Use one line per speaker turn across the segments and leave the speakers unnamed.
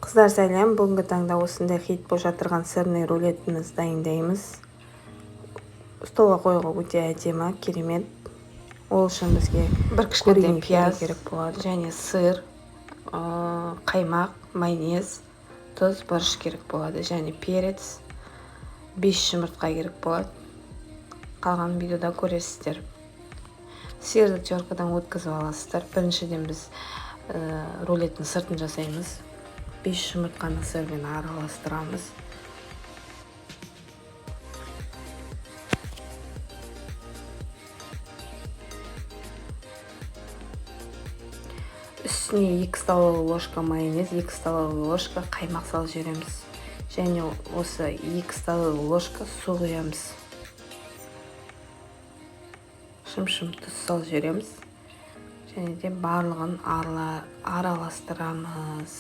Қыздар сәлем, бүгінгі таңда осындай хит болып жатырған сырный рулетімізді дайындаймыз. Столға қоюға өте әдемі, керемет. Ол үшін бізге
бір кішкентай пияз
керек болады.
және сыр, қаймақ, майонез, тұз, бұрыш керек болады. Және перец, 5 жұмыртқа керек болады. Қалған видеода көресіздер. Сырды теркадан өткізіп аласыздар. Біріншіден біз рулеттің сыртын жасаймыз. 5 жұмыртқаны сырмен араластырамыз. Үстіне 2 столовый ложка майонез, 2 столовый ложка қаймақ салып жібереміз. Және осы 2 столовый ложка су құямыз. Шым-шым тұз салып жібереміз. Және де барлығын араластырамыз.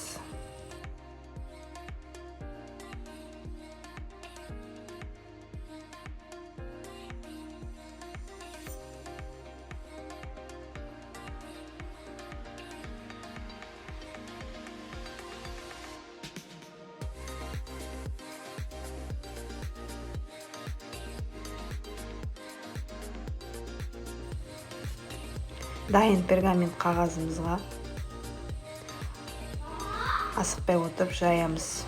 Дайын пергамент қағазымызға асықпай отырып жаямыз.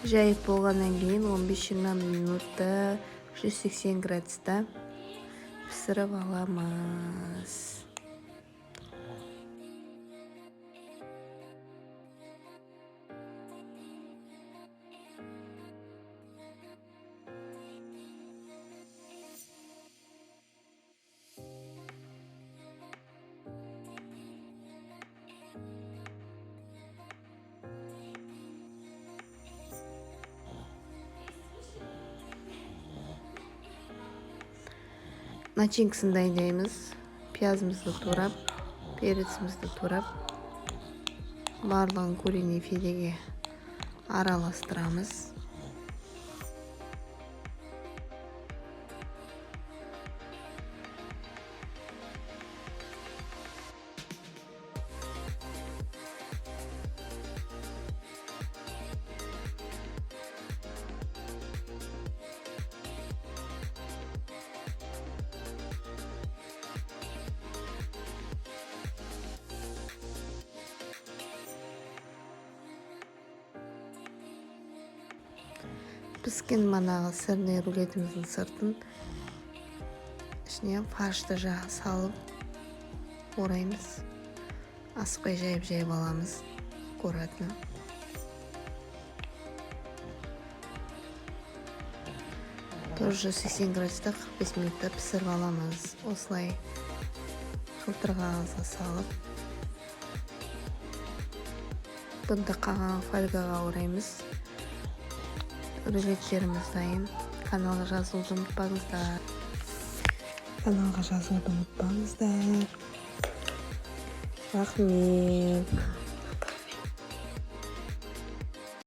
Жайып болғаннан кейін 15-20 минутта 180 градуста пісіріп аламыз. Начинкасын дайындаймыз. Пиязымызды турап, перецімізді турап, барлығын куриный филеге араластырамыз. Піскен манағы сырный рулетіміздің сыртын ішіне фаршты салып ораймыз. Асықпай жайып аламыз. Аккуратно. Тоже 180 градуста 45 минутта пісіріп аламыз. Осылай жылтырға қағазға салып, бұнда қалған фольгаға ораймыз. Рулеттеріміз дайын. Каналға жазылуды ұмытпаңыздар. Рахмет.